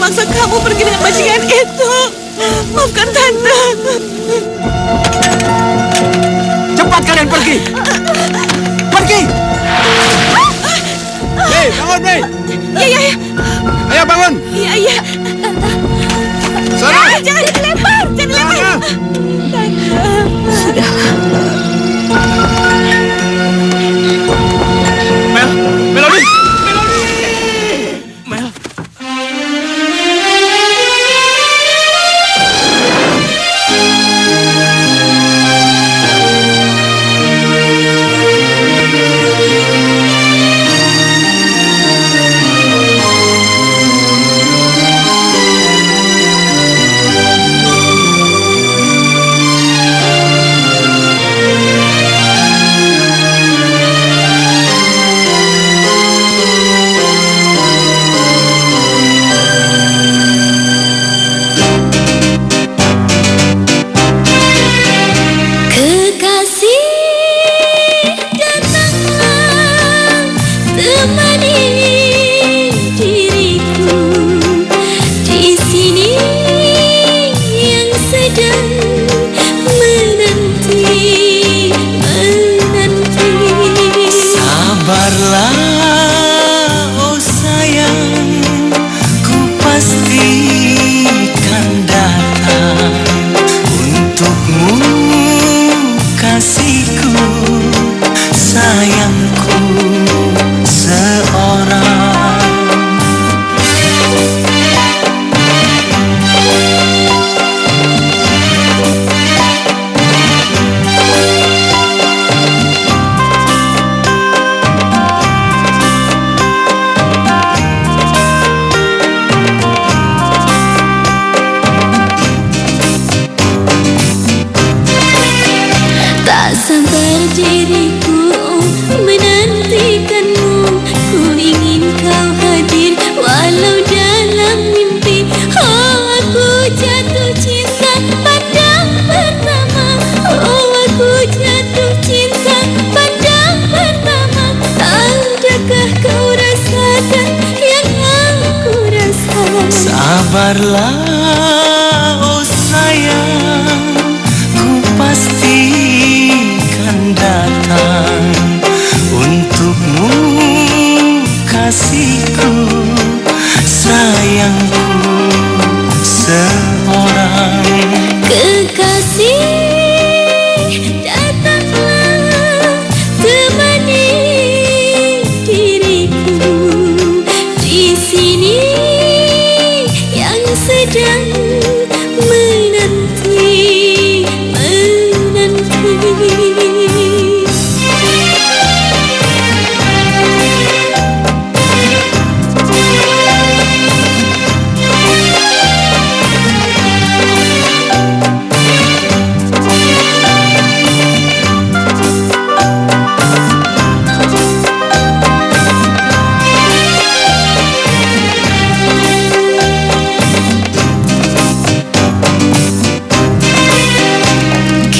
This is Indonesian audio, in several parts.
memaksa kamu pergi dengan bajingan itu. Maafkan Tante. Cepat kalian pergi. Pergi. Hei, bangun, Mei. Iya. Ayo bangun. Iya. Sana. Jangan dilempar. Tante. Sudah. Melody. Sabarlah, oh sayang, ku pastikan datang untukmu, kasihku, sayangku seorang. Kekasih datanglah, temani diriku di sini yang sedang menanti.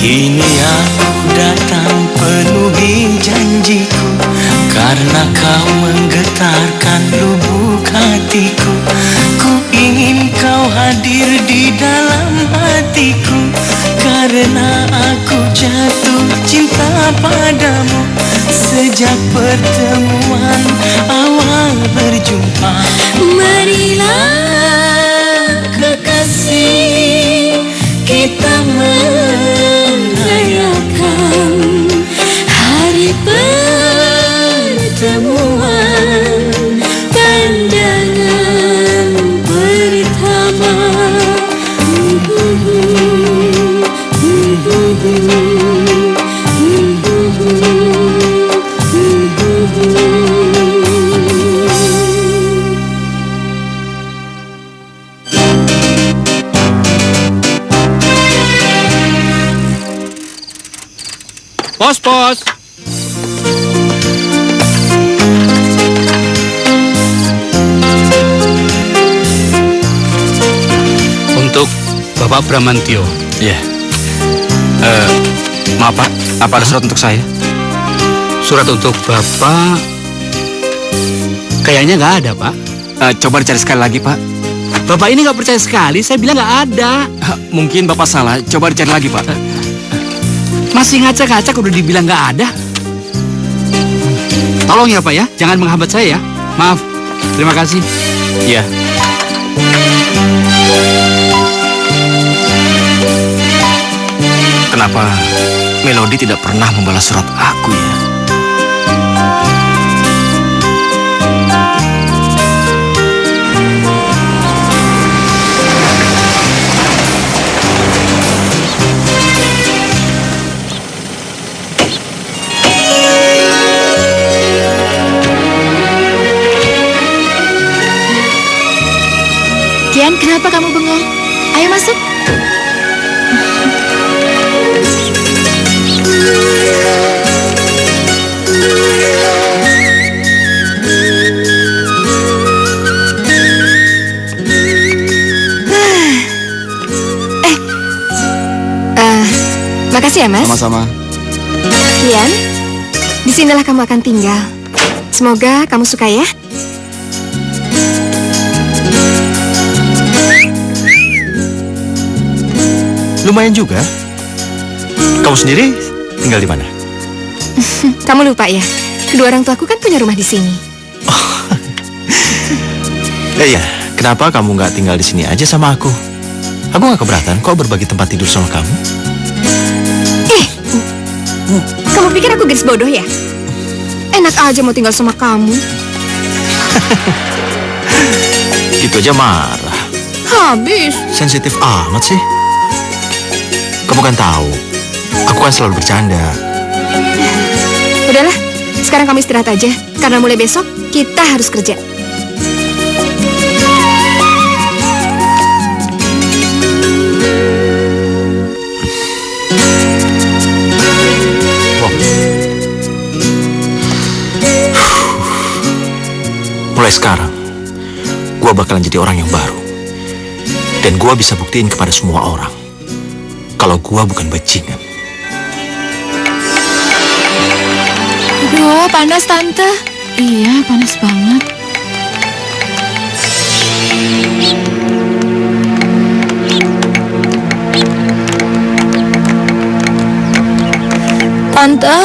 Kini aku datang penuhi janjiku, karena kau menggetarkan lubuk hatiku. Ku ingin kau hadir di dalam hatiku, karena aku jatuh cinta padamu sejak pertemuan awal berjumpa. Marilah kekasih, kita merayakan hari pertemuan, pandangan pertama. Pos. Untuk Bapak Bramantio. Iya. Maaf Pak, apa ada surat untuk saya? Surat untuk Bapak kayaknya nggak ada, Pak. Coba dicari sekali lagi, Pak. Bapak ini nggak percaya sekali, saya bilang nggak ada. Mungkin Bapak salah, coba dicari lagi, Pak. Masih ngacak-ngacak udah dibilang nggak ada. Tolong ya Pak ya, jangan menghambat saya ya. Maaf, terima kasih. Iya. Kenapa Melody tidak pernah membalas surat aku ya? Kian, kenapa kamu bengong? Ayo masuk. Makasih ya, Mas. Sama-sama. Kian, disinilah kamu akan tinggal. Semoga kamu suka ya. Lumayan juga. Kamu sendiri tinggal di mana? Kamu lupa ya, kedua orang tuaku kan punya rumah di sini. Iya, kenapa kamu nggak tinggal di sini aja sama aku? Aku nggak keberatan kok berbagi tempat tidur sama kamu. Kamu pikir aku gadis bodoh ya? Enak aja mau tinggal sama kamu. Gitu aja marah. Habis. Sensitif amat sih. Kamu kan tahu, aku kan selalu bercanda. Udahlah, sekarang kamu istirahat aja. Karena mulai besok, kita harus kerja. Mulai sekarang, gua bakalan jadi orang yang baru. Dan gua bisa buktiin kepada semua orang kalau gua bukan bajingan. Aduh, panas Tante. Iya, panas banget. Tante,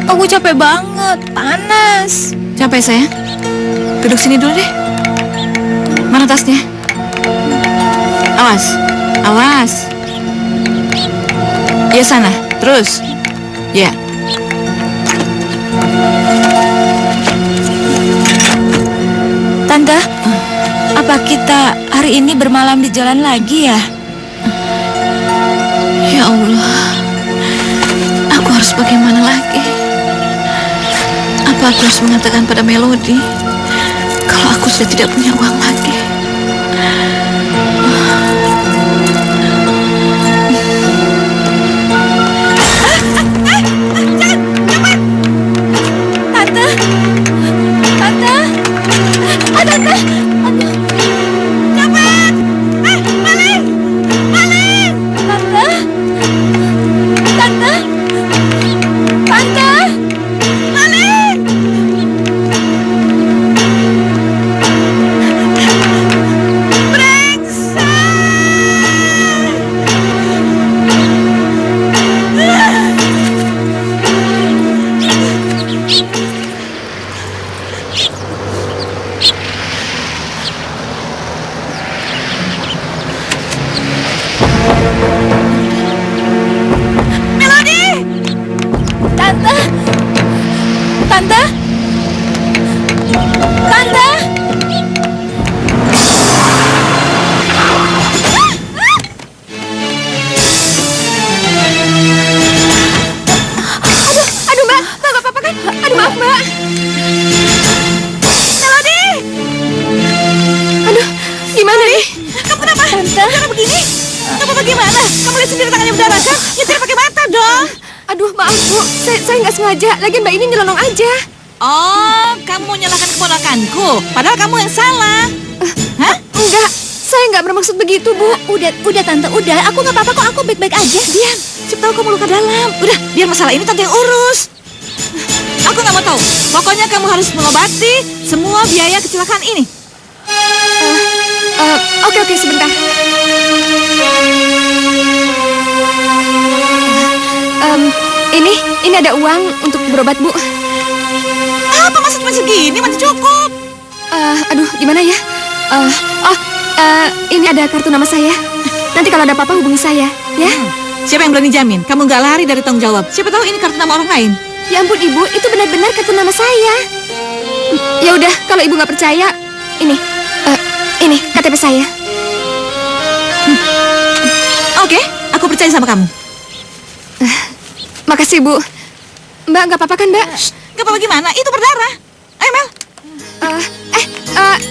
aku capek banget, panas. Capek sayang? Duduk sini dulu deh. Mana tasnya? Awas, awas. Ya sana, terus. Ya. Tante, apa kita hari ini bermalam di jalan lagi ya? Ya Allah, aku harus bagaimana lagi? Apa aku harus mengatakan pada Melody kalau aku sudah tidak punya uang lagi? Tante, Tante, Tante, cepat, balik, Tante, Tante, Tante, balik. Tante, Tante, Tante. Aduh Mbak, Mbak gak apa-apa kan? Aduh maaf Mbak. Melody! Aduh, gimana nih? Kamu kenapa? Tante. Kenapa begini? Kamu bagaimana? Kamu lihat sendiri tangannya berdarah kan? Nyetir pakai mata dong. Aduh maaf Bu, saya nggak sengaja. Lagian Mbak ini nyelonong aja. Oh, kamu mau nyalahkan keponakanku. Padahal kamu yang salah. Hah? Enggak, saya nggak bermaksud begitu Bu. Udah Tante, udah. Aku nggak apa-apa kok. Aku baik-baik aja. Diam, siapa tahu kamu luka dalam. Udah, biar masalah ini Tante yang urus. Aku nggak mau tahu. Pokoknya kamu harus mengobati semua biaya kecelakaan ini. Oke, sebentar. Ini ada uang untuk berobat, Bu. Apa masa cuma segini? Masih cukup. Aduh, gimana ya? Ini ada kartu nama saya. Nanti kalau ada apa-apa hubungi saya, ya? Siapa yang berani jamin? Kamu nggak lari dari tanggung jawab. Siapa tahu ini kartu nama orang lain. Ya ampun, Ibu, itu benar-benar kartu nama saya. Ya udah, kalau Ibu nggak percaya, ini KTP saya. Oke, aku percaya sama kamu. Makasih, Bu. Mbak, nggak apa-apa kan, Mbak? Gak apa-apa gimana? Itu berdarah. Ayo, Mel.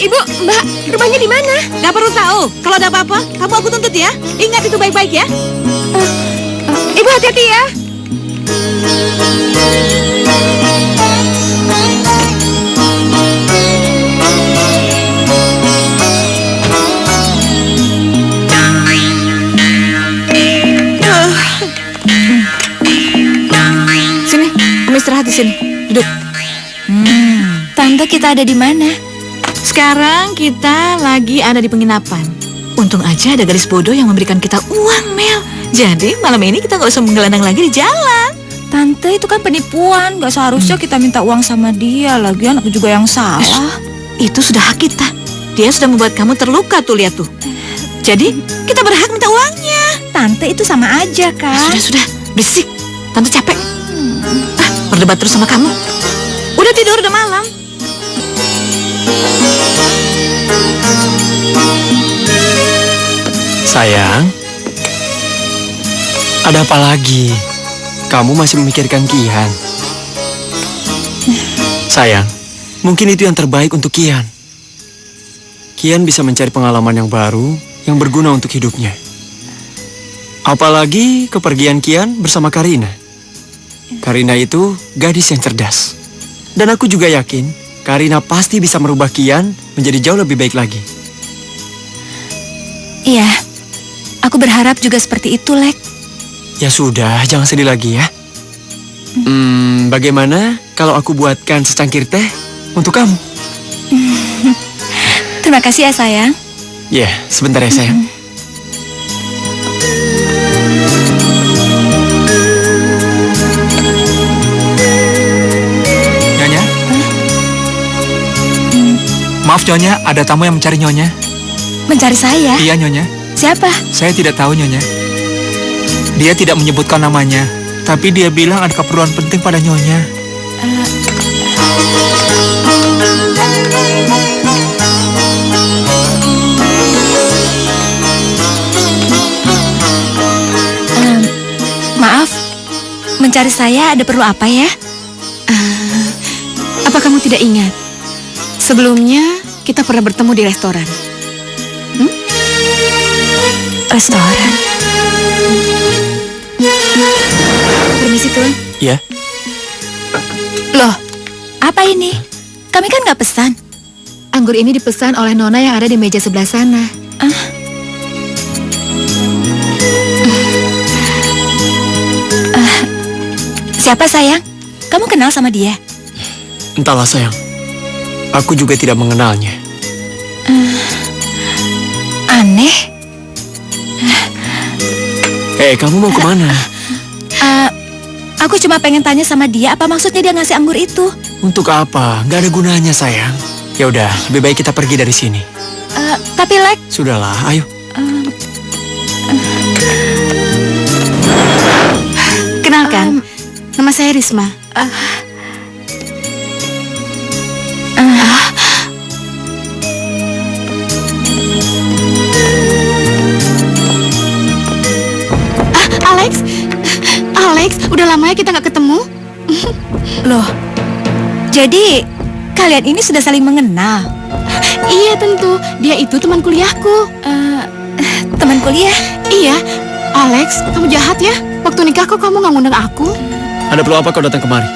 Ibu, Mbak, rumahnya di mana? Gak perlu tahu. Kalau ada apa-apa, kamu aku tuntut ya. Ingat itu baik-baik ya. Ibu hati-hati ya. Sini, kamu istirahat di sini. Duduk. Tante, kita ada di mana? Sekarang kita lagi ada di penginapan. Untung aja ada gadis bodoh yang memberikan kita uang, Mel. Jadi malam ini kita nggak usah menggelandang lagi di jalan. Tante, itu kan penipuan. Gak seharusnya kita minta uang sama dia. Lagian aku juga yang salah. Itu sudah hak kita. Dia sudah membuat kamu terluka tuh, lihat tuh. Jadi kita berhak minta uangnya. Tante, itu sama aja kan? Sudah, berisik. Tante capek. Berdebat terus sama kamu. Udah tidur, udah malam. Sayang, ada apa lagi? Kamu masih memikirkan Kian? Sayang, mungkin itu yang terbaik untuk Kian. Kian bisa mencari pengalaman yang baru, yang berguna untuk hidupnya. Apalagi kepergian Kian bersama Karina. Karina itu gadis yang cerdas. Dan aku juga yakin, Karina pasti bisa merubah Kian menjadi jauh lebih baik lagi. Iya, aku berharap juga seperti itu, Lek. Ya sudah, jangan sedih lagi ya. Bagaimana kalau aku buatkan secangkir teh untuk kamu? Terima kasih ya, sayang. Ya, sebentar ya, sayang. Nyonya? Maaf, Nyonya, ada tamu yang mencari Nyonya. Mencari saya? Iya, Nyonya. Siapa? Saya tidak tahu, Nyonya. Dia tidak menyebutkan namanya, tapi dia bilang ada keperluan penting pada Nyonya. Maaf, mencari saya ada perlu apa ya? Apa kamu tidak ingat? Sebelumnya kita pernah bertemu di restoran. Restoran? Permisi, Tuan. Iya. Loh, apa ini? Kami kan nggak pesan. Anggur ini dipesan oleh Nona yang ada di meja sebelah sana. Siapa, sayang? Kamu kenal sama dia? Entahlah, sayang. Aku juga tidak mengenalnya. Aneh. Kamu mau kemana? Aku cuma pengen tanya sama dia, apa maksudnya dia ngasih anggur itu? Untuk apa? Gak ada gunanya, sayang. Ya udah, lebih baik kita pergi dari sini. Tapi, Lek, Sudahlah, ayo. Kenalkan, nama saya Risma. Alex, udah lama ya kita nggak ketemu. loh, jadi kalian ini sudah saling mengenal? Iya tentu, dia itu teman kuliahku. Teman kuliah? Iya, Alex, kamu jahat ya. Waktu nikah kok kamu nggak ngundang aku? Ada perlu apa kau datang kemari?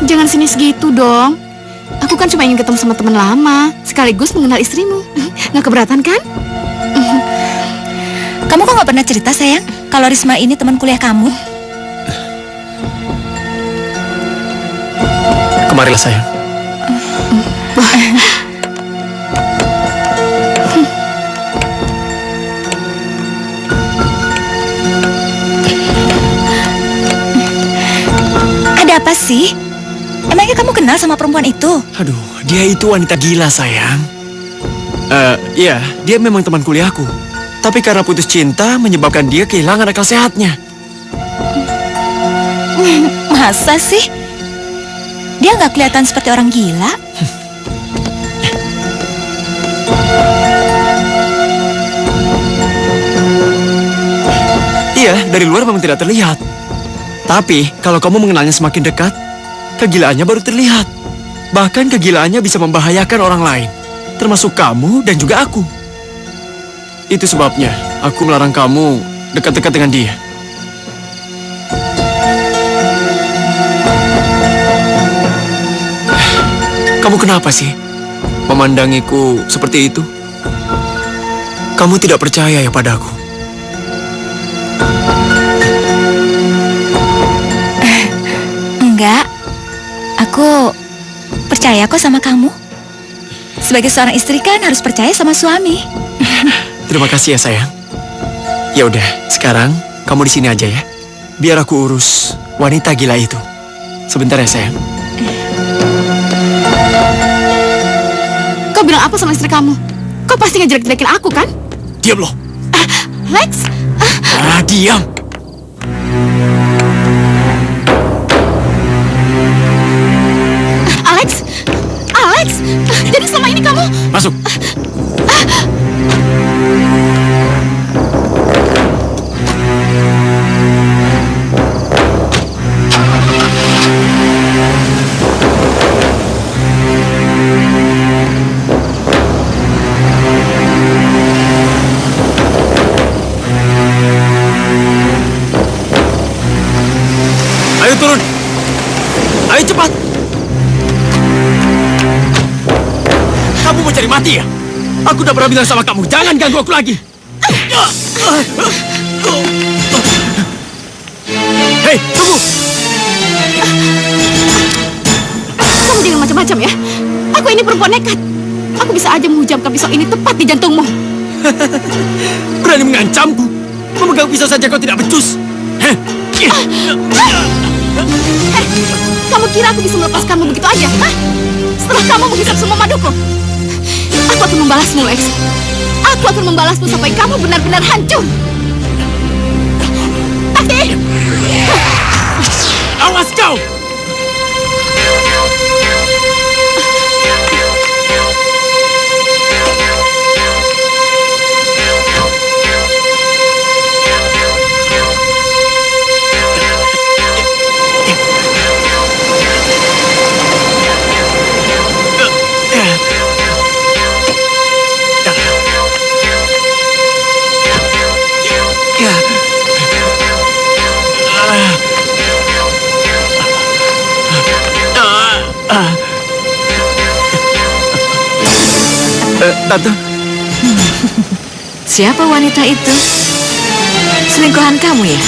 Jangan sini segitu dong. Aku kan cuma ingin ketemu sama teman lama, sekaligus mengenal istrimu. Nggak keberatan kan? Kamu kok nggak pernah cerita, sayang, kalau Risma ini teman kuliah kamu? Kemarilah, sayang. sih? Emangnya kamu kenal sama perempuan itu? Aduh, dia itu wanita gila, sayang. Iya, dia memang teman kuliahku. Tapi karena putus cinta menyebabkan dia kehilangan akal sehatnya. Masa sih? Dia nggak kelihatan seperti orang gila. Iya, dari luar memang tidak terlihat. Tapi, kalau kamu mengenalnya semakin dekat, kegilaannya baru terlihat. Bahkan kegilaannya bisa membahayakan orang lain, termasuk kamu dan juga aku. Itu sebabnya aku melarang kamu dekat-dekat dengan dia. Kamu kenapa sih memandangiku seperti itu? Kamu tidak percaya ya padaku? Enggak. Aku percaya kok sama kamu. Sebagai seorang istri kan harus percaya sama suami. Terima kasih ya sayang. Ya udah, sekarang kamu di sini aja ya. Biar aku urus wanita gila itu. Sebentar ya sayang. Kau bilang apa sama istri kamu? Kau pasti ngejelek-jelekin aku kan? Diam loh. Lex? Diam. Alex? Alex? Jadi selama ini kamu... Masuk. Ayo turun. Ayo cepat. Kamu mau cari mati ya? Aku udah pernah bilang sama kamu, jangan ganggu aku lagi. Hei, tunggu. Kamu jangan macam-macam ya. Aku ini perempuan nekat. Aku bisa aja menghujamkan pisau ini tepat di jantungmu. Berani mengancamku? Memegang pisau saja kau tidak becus. Heh. Kamu kira aku bisa melepaskanmu begitu aja? Hah? Setelah kamu menghisap semua maduku, aku akan membalasmu, Lex. Aku akan membalasmu sampai kamu benar-benar hancur. Tapi... Awas kau! Tante, Siapa wanita itu? Selingkuhan kamu ya?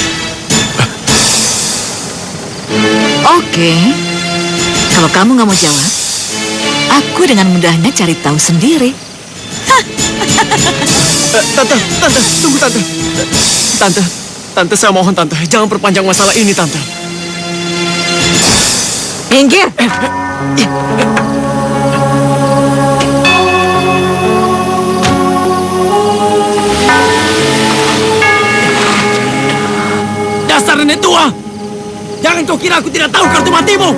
Oke. Kalau kamu nggak mau jawab, aku dengan mudahnya cari tahu sendiri. tunggu tante. Tante, saya mohon tante, jangan perpanjang masalah ini tante. Minggir! Dasar nenek tua! Jangan kau kira aku tidak tahu kartu matimu!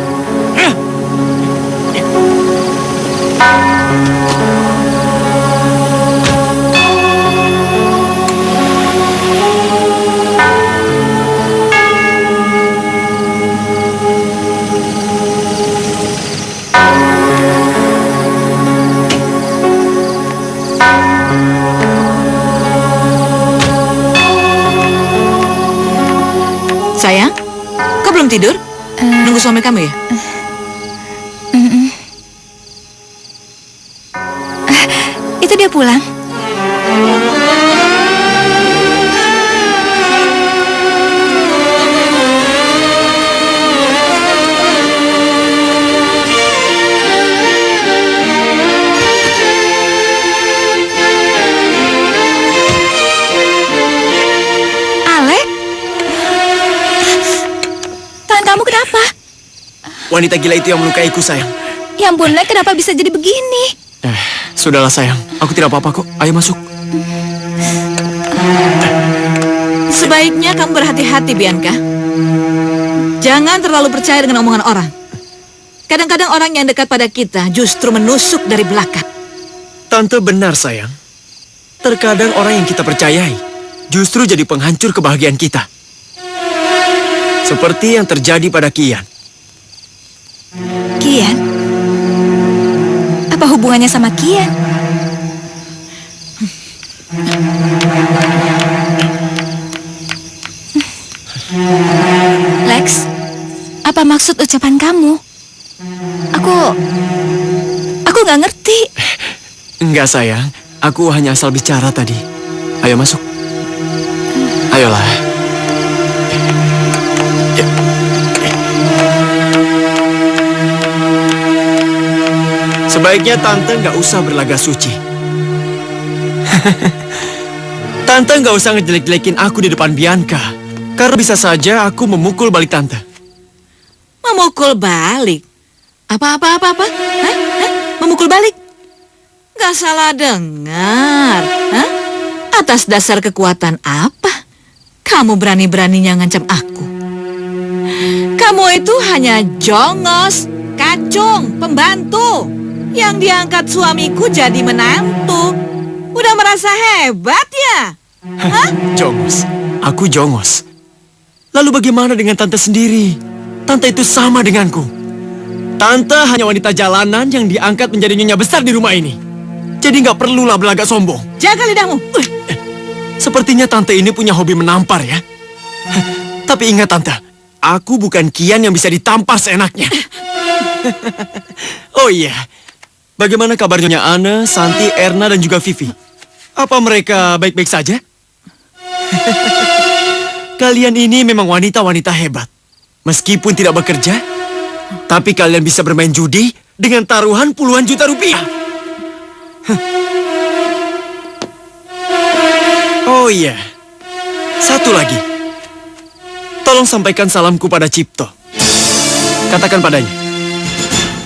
Sayang, kau belum tidur? Nunggu suami kamu ya? Itu dia pulang. Alek? Tangan kamu kenapa? wanita gila itu yang melukaiku, sayang. Ya ampun, Lex, kenapa bisa jadi begini? Sudahlah, sayang. Aku tidak apa-apa kok. Ayo masuk. Sebaiknya kamu berhati-hati, Bianca. Jangan terlalu percaya dengan omongan orang. Kadang-kadang orang yang dekat pada kita justru menusuk dari belakang. Tante benar, sayang. Terkadang orang yang kita percayai justru jadi penghancur kebahagiaan kita. Seperti yang terjadi pada Kian. Kian? Apa hubungannya sama Kian? Lex, apa maksud ucapan kamu? Aku nggak ngerti. Enggak, sayang. Aku hanya asal bicara tadi. Ayo masuk. Ayolah. Sebaiknya Tante nggak usah berlagak suci. Tante nggak usah ngejelek-jelekin aku di depan Bianca. Karena bisa saja aku memukul balik Tante. Memukul balik? Apa? Hah? Memukul balik? Gak salah dengar. Hah? Atas dasar kekuatan apa kamu berani-beraninya ngancam aku? Kamu itu hanya jongos, kacung, pembantu yang diangkat suamiku jadi menantu. Udah merasa hebat ya? Hah? Jongos. Aku jongos. Lalu bagaimana dengan Tante sendiri? Tante itu sama denganku. Tante hanya wanita jalanan yang diangkat menjadi nyonya besar di rumah ini. Jadi nggak perlulah berlagak sombong. Jaga lidahmu. Sepertinya Tante ini punya hobi menampar ya. Tapi ingat Tante, aku bukan Kian yang bisa ditampar seenaknya. Oh iya, bagaimana kabarnya Anne, Santi, Erna, dan juga Vivi? Apa mereka baik-baik saja? Kalian ini memang wanita-wanita hebat. Meskipun tidak bekerja, tapi kalian bisa bermain judi dengan taruhan puluhan juta rupiah. Oh iya, satu lagi. Tolong sampaikan salamku pada Cipto. Katakan padanya,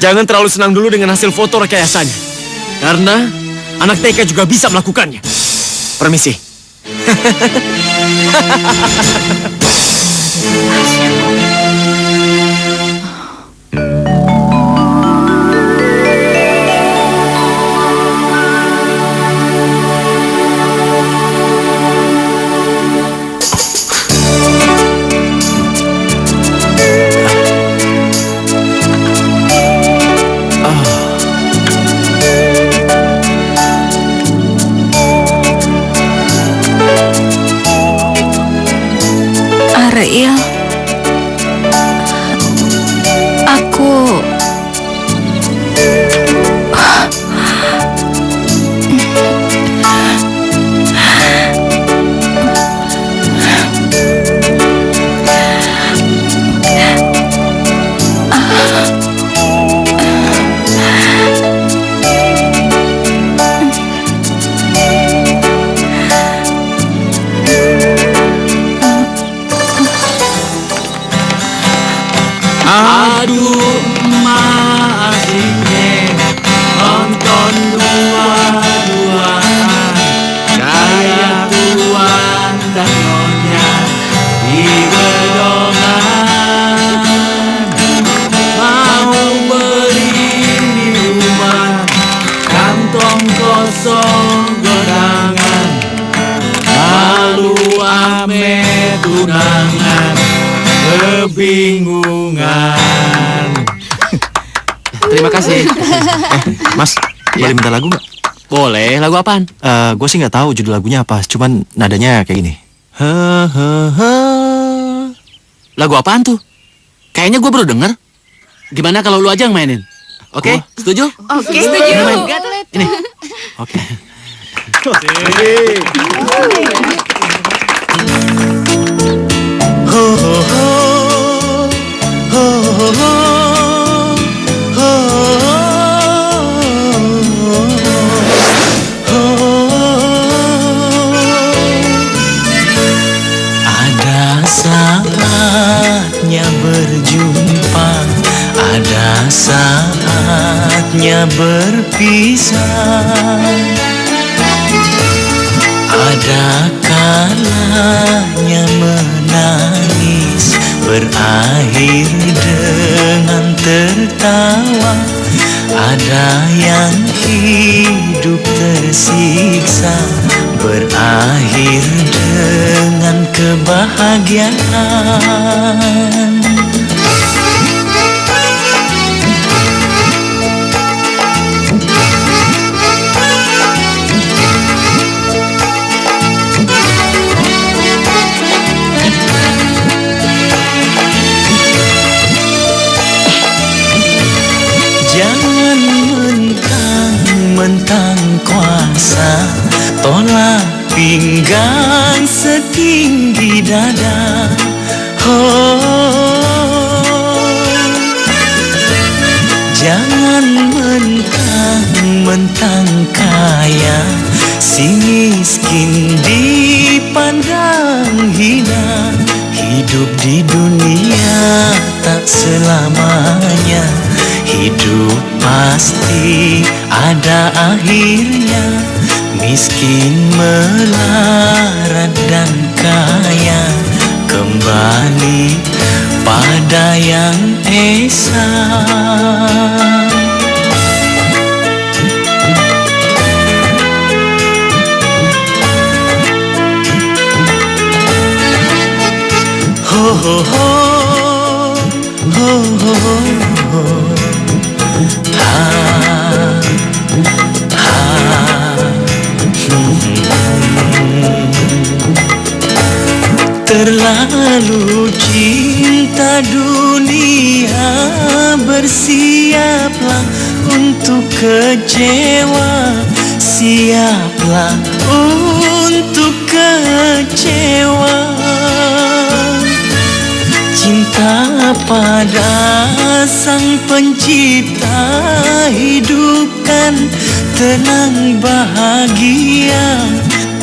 jangan terlalu senang dulu dengan hasil foto rekayasanya. Karena anak TK juga bisa melakukannya. Permisi. Ariel, aku... Aduh, emak asiknya nonton dua-duaan kayak tuan dan nyonya di gedongan. Mau beli di rumah kantong kosong gedangan. Malu ame tunangan kebingungan. Terima kasih. Mas, boleh minta lagu nggak? Boleh, lagu apaan? Gue sih nggak tahu judul lagunya apa, cuman nadanya kayak gini. Lagu apaan tuh? Kayaknya gue baru denger. Gimana kalau lu aja yang mainin? Oke, setuju? Oke, setuju. Ini. Oke. Ada saatnya berjumpa, ada saatnya berpisah. Ada kalanya menangis berakhir dengan tertawa. Ada yang hidup tersiksa berakhir dengan kebahagiaan. Jangan mentang-mentang kuasa, tolak pinggang setinggi dada. Jangan mentang-mentang kaya, si miskin dipandang hina. Hidup di dunia tak selamanya, hidup pasti ada akhirnya. Miskin melarat dan kaya kembali pada yang esa. Ho ho ho, ho ho ho, ha ha. Terlalu cinta dunia, bersiaplah untuk kecewa. Siaplah untuk kecewa. Cinta pada sang pencipta, hidupkan tenang bahagia.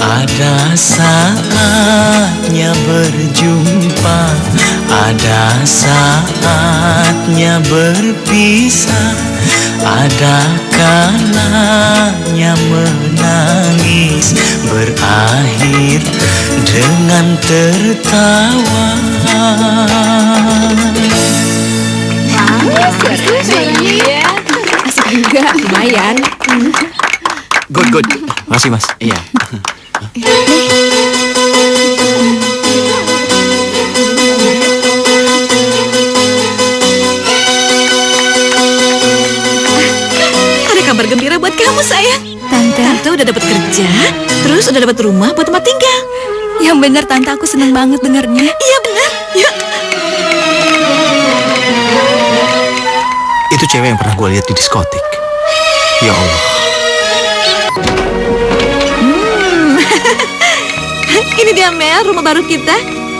Ada saatnya berjumpa, ada saatnya berpisah. Ada kalanya menangis berakhir dengan tertawa. Asik juga, lumayan. Good. Makasih, Mas. Iya. Ada kabar gembira buat kamu, sayang. Tante, Tante udah dapat kerja, terus udah dapat rumah buat tempat tinggal. yang benar Tante, aku seneng banget dengarnya. Iya benar. Yuk. Itu cewek yang pernah gue lihat di diskotik. Ya Allah. Ini dia Mel, rumah baru kita.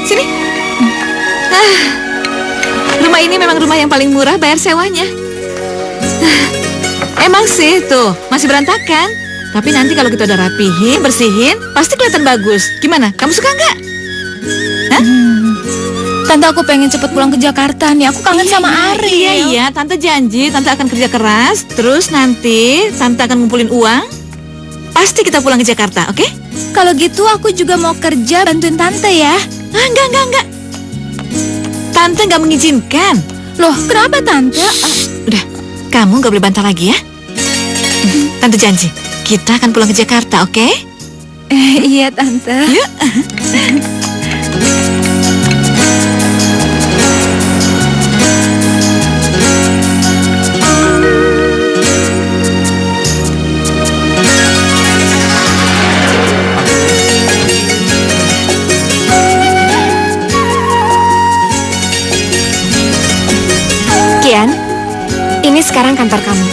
Sini. Rumah ini memang rumah yang paling murah bayar sewanya. Emang sih tuh masih berantakan. Tapi nanti kalau kita udah rapihin, bersihin, pasti kelihatan bagus. Gimana? Kamu suka nggak? Tante, aku pengen cepet pulang ke Jakarta nih. Aku kangen sama Ari. Iya, Tante janji, Tante akan kerja keras. Terus nanti Tante akan ngumpulin uang. Pasti kita pulang ke Jakarta, oke? Kalau gitu aku juga mau kerja bantuin Tante ya. Enggak. Tante nggak mengizinkan. Loh, kenapa Tante? Udah, kamu nggak boleh bantah lagi ya. Tante janji, kita akan pulang ke Jakarta, oke? Iya Tante. Yuk. Kian, ini sekarang kantor kamu.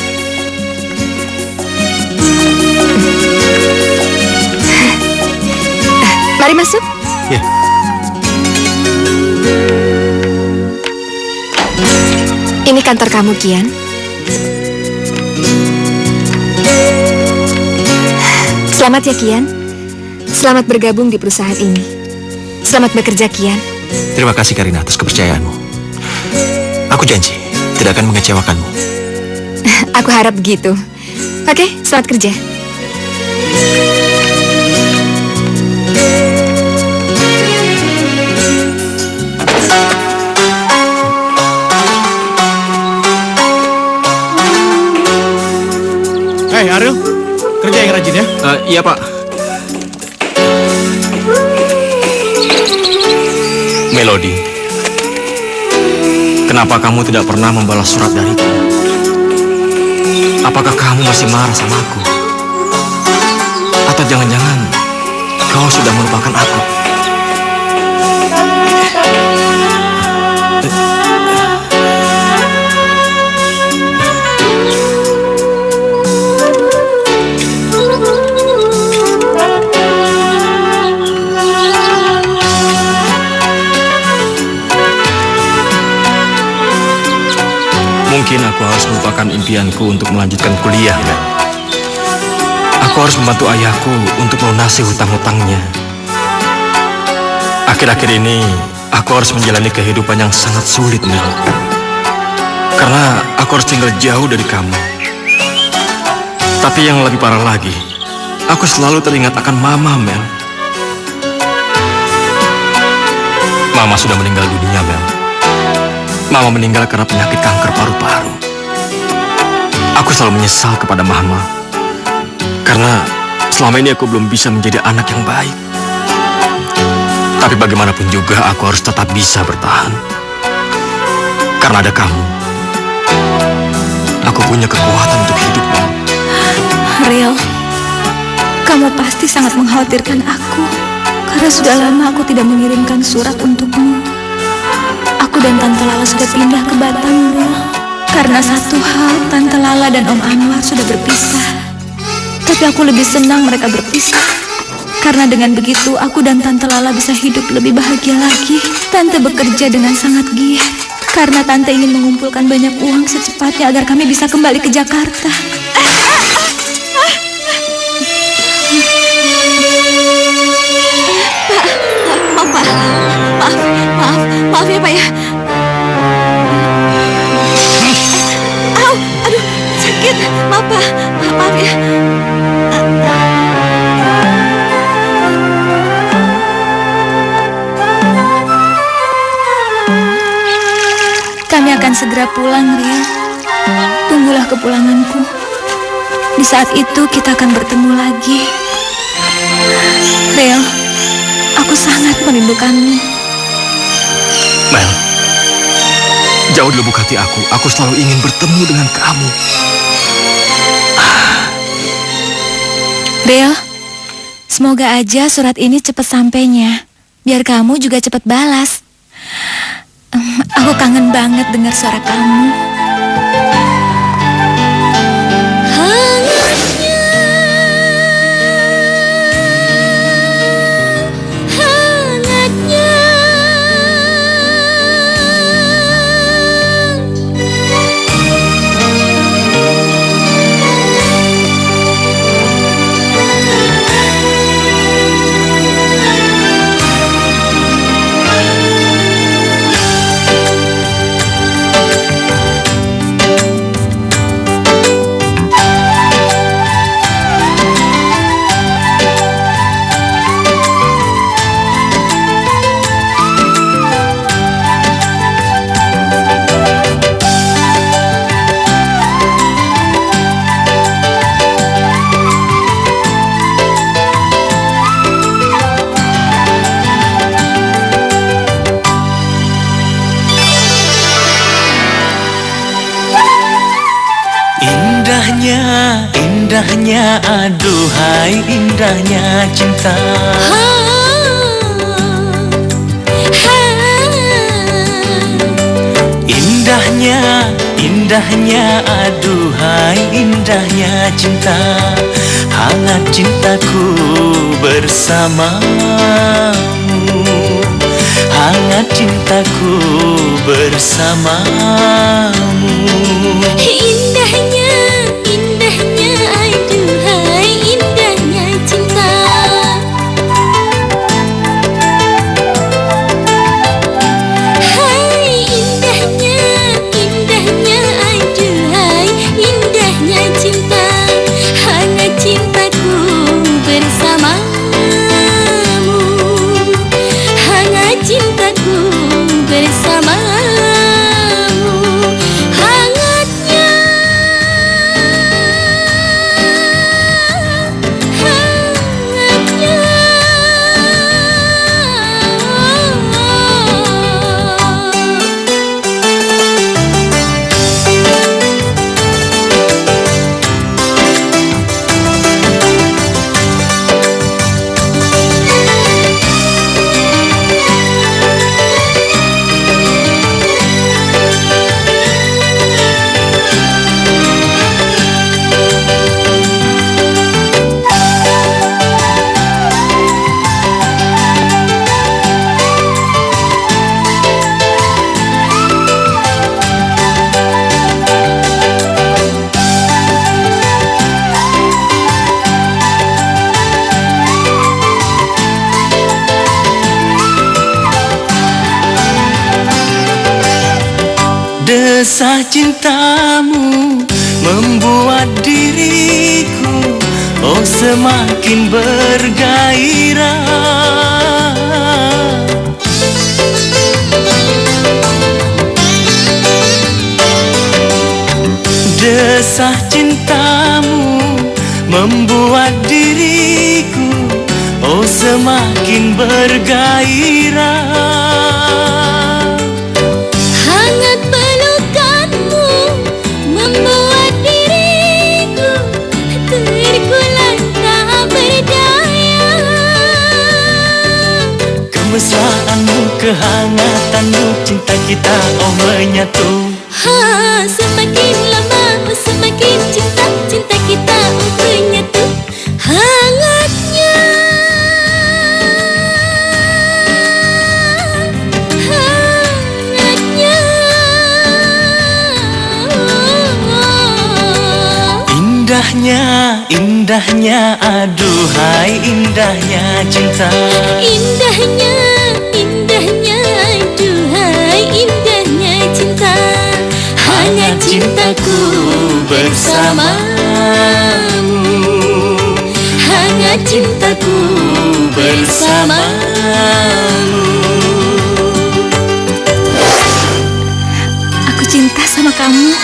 Mari masuk. Ya. Ini kantor kamu, Kian. Selamat ya, Kian. Selamat bergabung di perusahaan ini. Selamat bekerja, Kian. Terima kasih Karina atas kepercayaanmu. Aku janji tidak akan mengecewakanmu. Aku harap begitu. Oke, selamat kerja. Hei Ariel, kerja yang rajin ya. Iya Pak. Melody, kenapa kamu tidak pernah membalas surat dariku? Apakah kamu masih marah sama aku? Atau jangan-jangan kau sudah melupakan aku? Mungkin aku harus melupakan impianku untuk melanjutkan kuliah, ya. Aku harus membantu ayahku untuk melunasi hutang-hutangnya. Akhir-akhir ini, aku harus menjalani kehidupan yang sangat sulit, Mel. Karena aku harus tinggal jauh dari kamu. Tapi yang lebih parah lagi, aku selalu teringat akan Mama, Mel. Mama sudah meninggal dunia, Mel. Mama meninggal karena penyakit kanker paru-paru. Aku selalu menyesal kepada Mama. Karena selama ini aku belum bisa menjadi anak yang baik. Tapi bagaimanapun juga aku harus tetap bisa bertahan. Karena ada kamu. Aku punya kekuatan untuk hidup. Ariel, kamu pasti sangat mengkhawatirkan aku. Karena sudah lama aku tidak mengirimkan surat untukmu. Aku dan Tante Lala sudah pindah ke Batam, Bro. Karena satu hal, Tante Lala dan Om Anwar sudah berpisah. Tapi aku lebih senang mereka berpisah. Karena dengan begitu, aku dan Tante Lala bisa hidup lebih bahagia lagi. Tante bekerja dengan sangat giat. Karena Tante ingin mengumpulkan banyak uang secepatnya agar kami bisa kembali ke Jakarta. Maaf ya Pak ya. Au, aduh, sakit. Maaf Pak, maaf ya. Kami akan segera pulang, Ria. Tunggulah kepulanganku. Di saat itu kita akan bertemu lagi. Ria, aku sangat merindukanmu. Mel, jauh di lubuk hati aku selalu ingin bertemu dengan kamu. Ria, semoga aja surat ini cepat sampainya. Biar kamu juga cepat balas. Aku kangen banget dengar suara kamu. Indahnya, aduhai indahnya cinta. Indahnya, aduhai indahnya cinta. Hangat cintaku bersamamu. Hangat cintaku bersamamu. Indahnya, aduhai indahnya cinta. Hai indahnya, aduhai indahnya cinta. Desah cintamu membuat diriku semakin bergairah. Desah cintamu membuat diriku semakin bergairah. Hangat pelukanmu membuat diriku terkulai tak berdaya. Kemesraanmu, kehangatanmu, cinta kita menyatu. Semakin lama semakin cinta, cinta kita menyatu. Hangatnya, hangatnya. Indahnya, indahnya, aduhai indahnya cinta. Indahnya, indahnya, aduhai indahnya cinta. Hangat cintaku bersamamu, hangat cintaku bersamamu. Aku cinta sama kamu.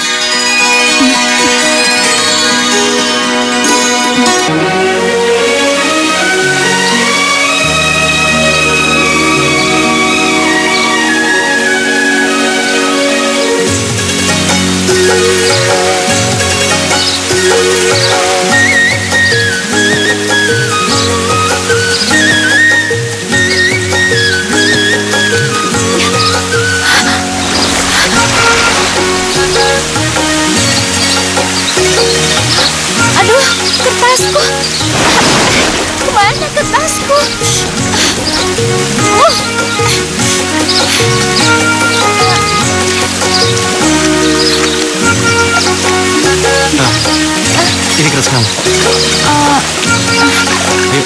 Aduh, kertasku. Kemana kertasku? Oh. Ini kertas kamu. Ayo.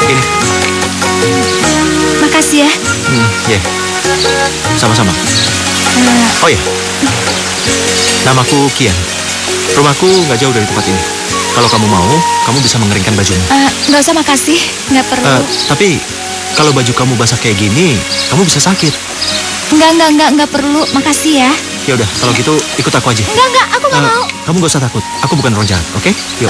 Ini. Makasih ya. Ya. Sama-sama. Oh ya. Namaku Kian. Rumahku nggak jauh dari tempat ini. Kalau kamu mau, kamu bisa mengeringkan bajumu. Nggak usah, makasih. Nggak perlu. Tapi kalau baju kamu basah kayak gini, kamu bisa sakit. Nggak perlu. Makasih ya. Ya udah, kalau gitu ikut aku aja. Nggak, aku nggak mau. Kamu gak usah takut. Aku bukan orang jahat, oke? Yuk.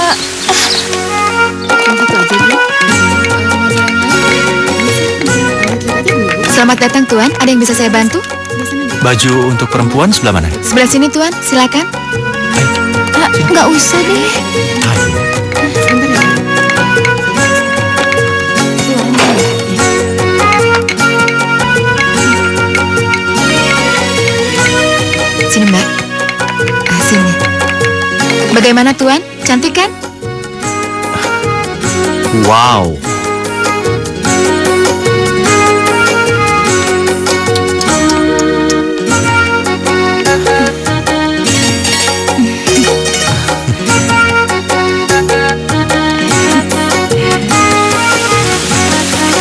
Selamat datang, Tuan. Ada yang bisa saya bantu? Baju untuk perempuan sebelah mana? Sebelah sini, Tuan. Silakan. Ayo. Nggak usah deh. Ayo. Sini, Mbak. Sini. Bagaimana, Tuan? Cantik kan? Wow.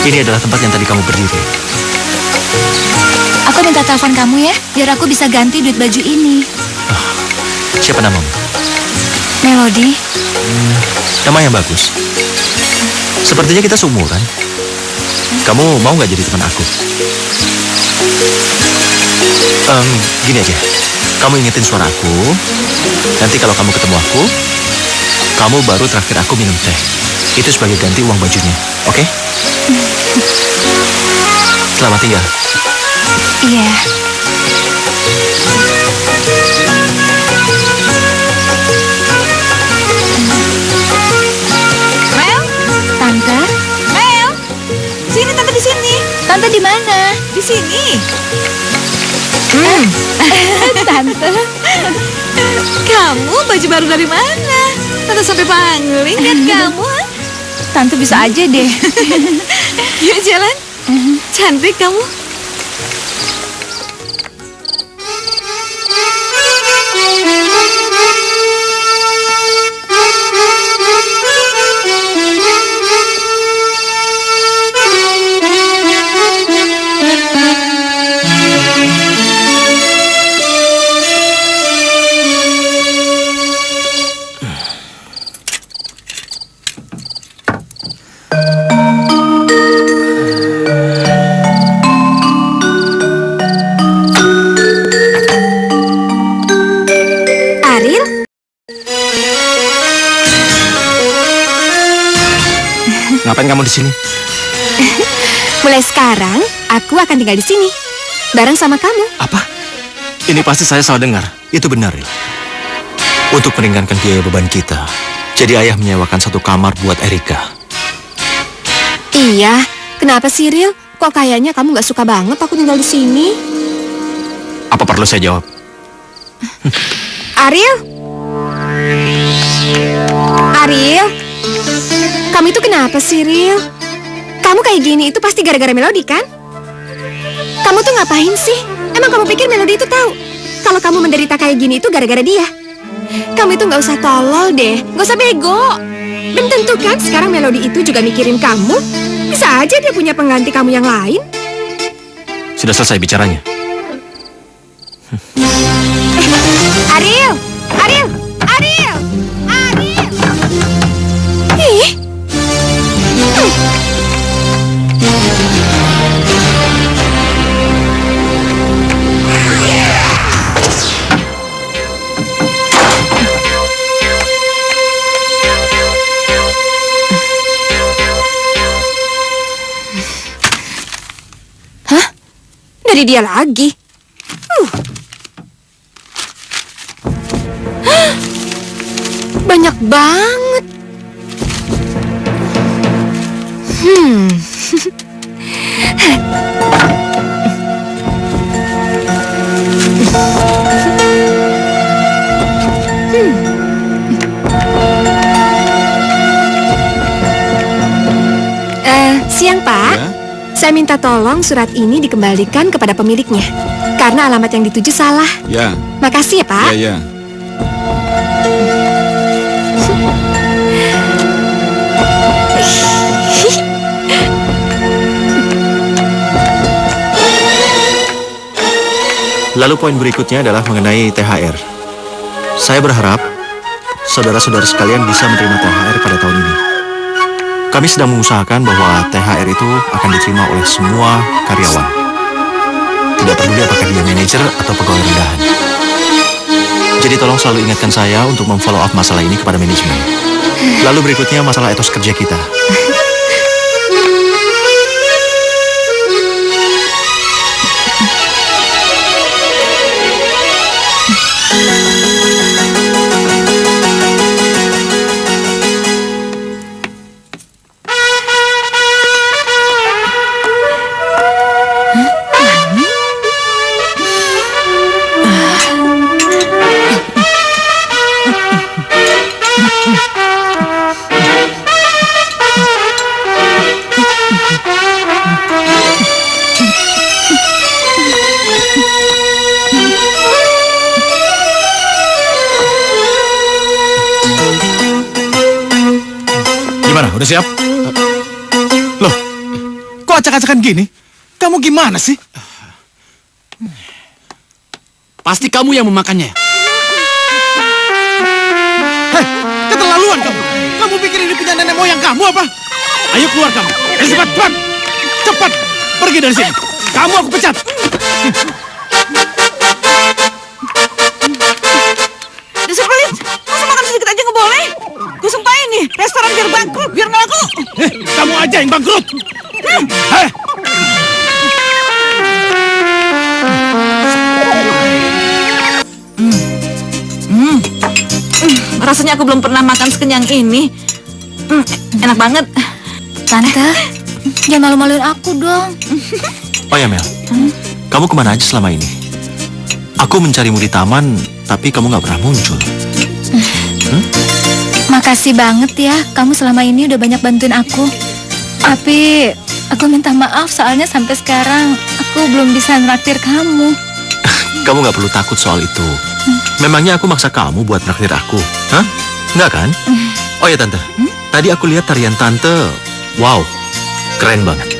Ini adalah tempat yang tadi kamu berdiri. Aku minta telepon kamu ya, biar aku bisa ganti duit baju ini. Siapa namamu? Melody. Nama yang bagus. Sepertinya kita seumuran. Kamu mau nggak jadi teman aku? Gini aja. Kamu ingetin suara aku. Nanti kalau kamu ketemu aku, kamu baru traktir aku minum teh. Itu sebagai ganti uang bajunya. Oke? Selamat tinggal. Iya. Mel? Tante? Mel? Sini, Tante di sini. Tante di mana? Di sini. Tante. Kamu baju baru dari mana? Tante sampai pangling lihat kamu. Ha? Tante bisa aja deh. Yuk jalan. Cantik kamu. Ngapain kamu di sini? Mulai sekarang, aku akan tinggal di sini. Bareng sama kamu. Apa? Ini pasti saya salah dengar. Itu benar, Ril. Untuk meringankan biaya beban kita, jadi ayah menyewakan satu kamar buat Erika. Iya, kenapa sih, Ril? Kok kayaknya kamu gak suka banget aku tinggal di sini? Apa perlu saya jawab? Ariel? Ariel? Kamu itu kenapa sih, Ril? Kamu kayak gini itu pasti gara-gara Melody, kan? Kamu tuh ngapain sih? Emang kamu pikir Melody itu tahu kalau kamu menderita kayak gini itu gara-gara dia? Kamu itu gak usah tolol deh, gak usah bego. Dan tentu kan sekarang Melody itu juga mikirin kamu. Bisa aja dia punya pengganti kamu yang lain. Sudah selesai bicaranya. Ariel! Ariel! Ariel! Ariel! Ih! Hah? Dari dia lagi? Hah? Banyak banget. Siang, Pak. Ya? Saya minta tolong surat ini dikembalikan kepada pemiliknya. Karena alamat yang dituju salah. Ya, Makasih ya, Pak. ya. Lalu poin berikutnya adalah mengenai THR. Saya berharap saudara-saudara sekalian bisa menerima THR pada tahun ini. Kami sedang mengusahakan bahwa THR itu akan diterima oleh semua karyawan. Tidak peduli apakah dia manajer atau pegawai rendahan. Jadi tolong selalu ingatkan saya untuk memfollow up masalah ini kepada manajemen. Lalu berikutnya masalah etos kerja kita. Gimana, udah siap? Loh, kok acak-acakan gini? Kamu gimana sih? Pasti kamu yang memakannya. Hei, keterlaluan kamu. Kamu pikir ini punya nenek moyang kamu apa? Ayo keluar kamu. Cepat, cepat. Cepat, pergi dari sini. Kamu aku pecat. Dasar pelit, masa makan sedikit aja nggak boleh? Gue sumpahin nih, restoran biar bangkrut, biar nggak laku. Kamu aja yang bangkrut. Hei. Rasanya aku belum pernah makan sekenyang ini. Enak banget. Tante, jangan malu-maluin aku dong. Oh ya Mel, kamu kemana aja selama ini? Aku mencarimu di taman, tapi kamu nggak pernah muncul. Makasih banget ya, kamu selama ini udah banyak bantuin aku. Tapi aku minta maaf soalnya sampai sekarang aku belum bisa nraktir kamu. Kamu nggak perlu takut soal itu. Memangnya aku maksa kamu buat nraktir aku? Hah? Nggak kan? Oh ya Tante, tadi aku lihat tarian Tante. Wow, keren banget.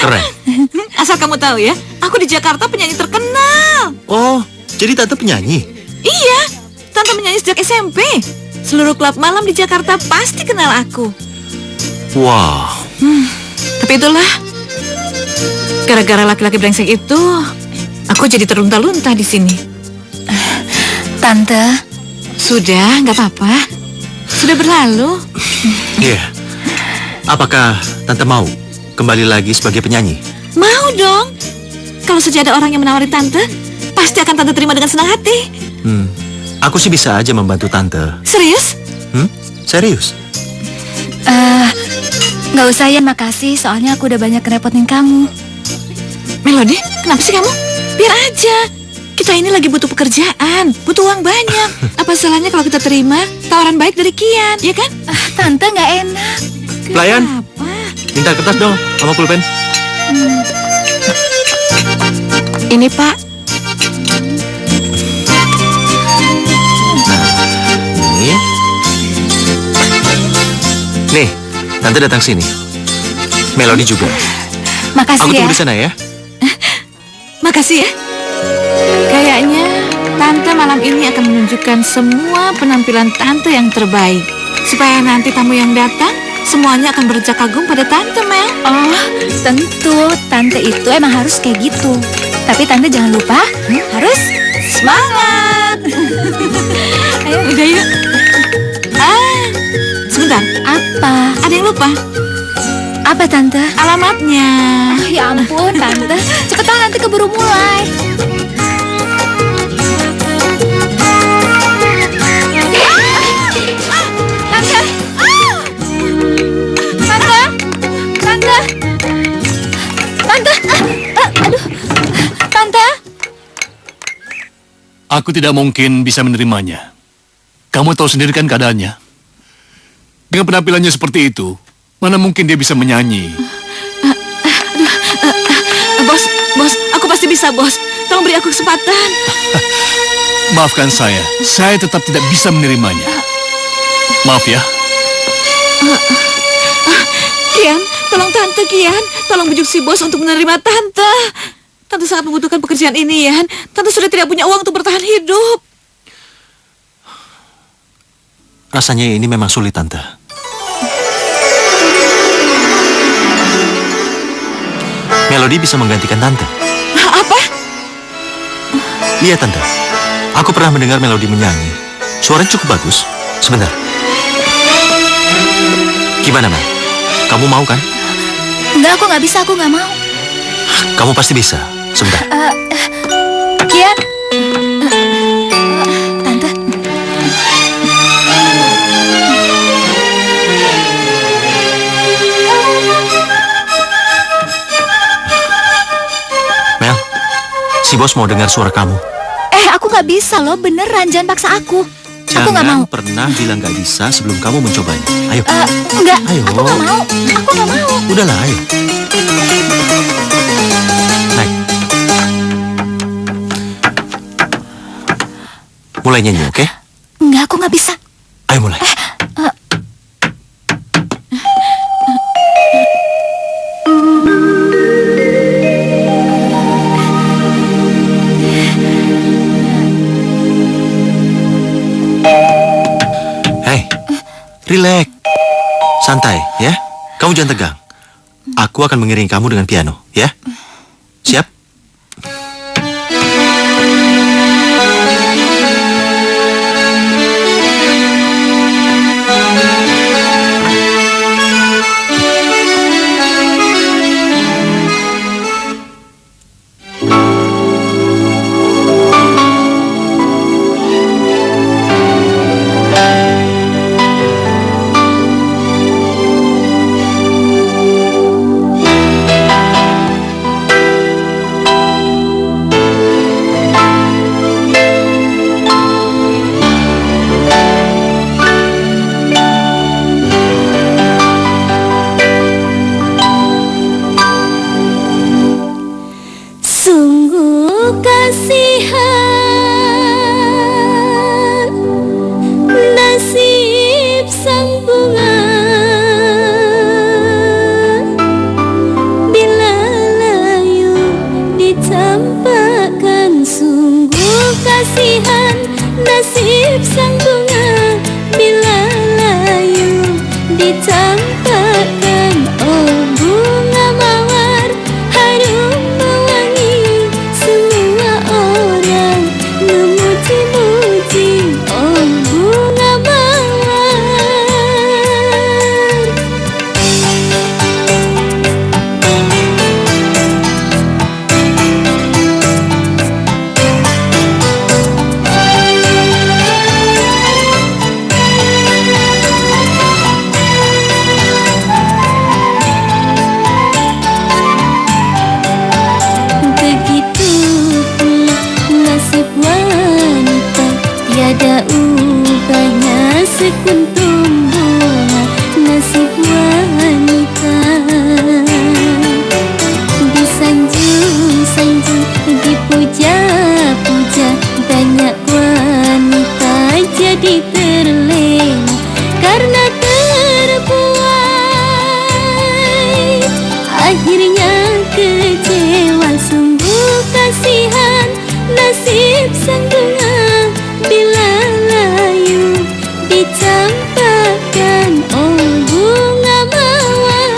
Keren. Asal kamu tahu ya, aku di Jakarta penyanyi terkenal. Oh, jadi Tante penyanyi? Iya, Tante menyanyi sejak SMP. Seluruh klub malam di Jakarta pasti kenal aku. Wow. Tapi itulah, gara-gara laki-laki brengsek itu, aku jadi terlunta-lunta di sini. Tante, Sudah, nggak apa-apa. Sudah berlalu. Iya. Apakah Tante mau kembali lagi sebagai penyanyi? Mau dong. Kalau saja ada orang yang menawari Tante, pasti akan Tante terima dengan senang hati. Aku sih bisa aja membantu Tante. Serius? Serius? Nggak usah ya, makasih. Soalnya aku udah banyak ngerepotin kamu. Melody, kenapa sih kamu? Biar aja. Kita ini lagi butuh pekerjaan, butuh uang banyak. Apa salahnya kalau kita terima tawaran baik dari Kian, ya kan? Tante nggak enak. Pelayan, Apa? minta kertas dong sama pulpen. Ini Pak. Ini. Nih, Tante datang sini. Melody juga. Makasih Aku ya. tunggu di sana ya. Makasih ya. Kayaknya Tante malam ini akan menunjukkan semua penampilan Tante yang terbaik. Supaya nanti tamu yang datang, semuanya akan berjak kagum pada Tante, Mel. Oh, tentu. Tante itu emang harus kayak gitu. Tapi Tante jangan lupa, harus semangat. Ayo. Udah yuk. Sebentar, Apa? ada yang lupa. Apa Tante? Alamatnya. Ya ampun, Tante. Cepetan, nanti keburu mulai. Tante! Tante! Tante! Tante! Aduh! Tante! Aku tidak mungkin bisa menerimanya. Kamu tahu sendiri kan keadaannya. Dengan penampilannya seperti itu, mana mungkin dia bisa menyanyi? Bos, aku pasti bisa, Bos. Tolong beri aku kesempatan. Maafkan saya tetap tidak bisa menerimanya. Maaf ya. Kian, tolong Tante, Kian. Tolong bujuk si Bos untuk menerima Tante. Tante sangat membutuhkan pekerjaan ini, Yan. Tante sudah tidak punya uang untuk bertahan hidup. Rasanya ini memang sulit, Tante. Melody bisa menggantikan Tante. Apa? Iya, Tante. Aku pernah mendengar Melody menyanyi. Suaranya cukup bagus. Sebentar. Gimana, Mel? Kamu mau kan? Enggak, aku nggak bisa, aku nggak mau. Kamu pasti bisa. Sebentar. Kian? Tante? Mel, si bos mau dengar suara kamu. Aku nggak bisa loh, beneran, jangan paksa aku. Aku nggak mau. Jangan pernah bilang nggak bisa sebelum kamu mencobanya. Ayo. Enggak, Ayo. aku nggak mau. Aku nggak mau. Udahlah, ayo. Naik. Mulai nyanyi, oke? Enggak, aku nggak bisa. Ayo mulai. Hei, relax. Santai, ya. Kamu jangan tegang. Aku akan mengiringi kamu dengan piano, ya. Siap? upahnya sekuntum bunga nasib wanita. Disanjung-sanjung, dipuja-puja, banyak wanita jadi terlena karena terbuai. Akhirnya kecewa, sungguh kasihan nasib sang bunga bila layu dicampakkan, oh bunga mawar.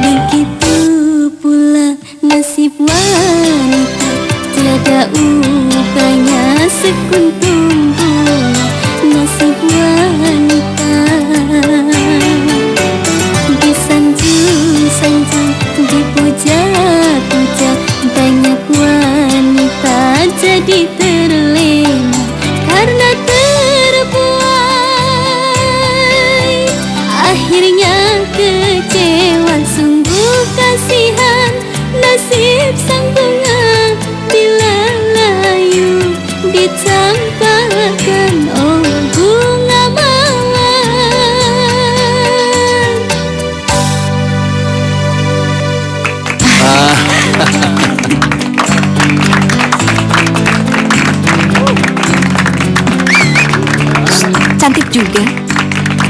Begitu pula nasib wanita, tiada upahnya sekuntum bunga nasib wanita. Disanjung-sanjung, dipuja-puja, banyak wanita jadi terlena karena terbuai. Akhirnya kecewa, sungguh kasihan nasib sang bunga bila layu dicampakkan, oh bunga mawar. Cantik juga.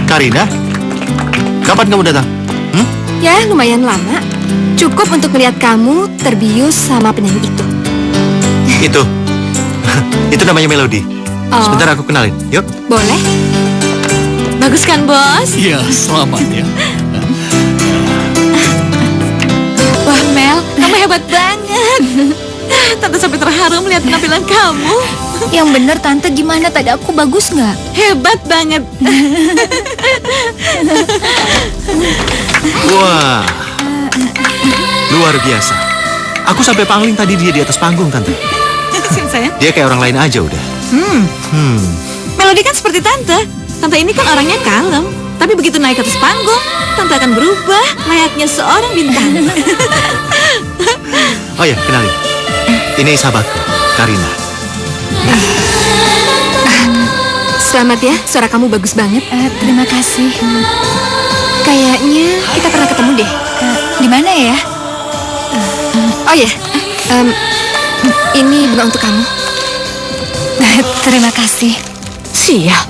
Karina, kapan kamu datang? Ya, lumayan lama. Cukup untuk melihat kamu terbius sama penyanyi itu. Itu. Itu namanya Melody. Oh. Sebentar aku kenalin. Yuk. Boleh? Bagus kan, Bos? Iya, selamat ya. Wah, Mel, kamu hebat banget. Tante sampai terharu melihat penampilan kamu. Yang bener Tante, gimana tadi aku bagus nggak? Hebat banget. Wah. Luar biasa. Aku sampai pangling tadi dia di atas panggung, Tante. Sini, sayang. Dia kayak orang lain aja udah. Melodi kan seperti Tante. Tante ini kan orangnya kalem. Tapi begitu naik ke atas panggung, Tante akan berubah layaknya seorang bintang. Oh ya, kenalin. Ini sahabatku, Karina. Selamat ya, suara kamu bagus banget. Terima kasih. Kayaknya kita pernah ketemu deh. Di mana ya? Oh ya, ini bunga untuk kamu. Terima kasih. Sial,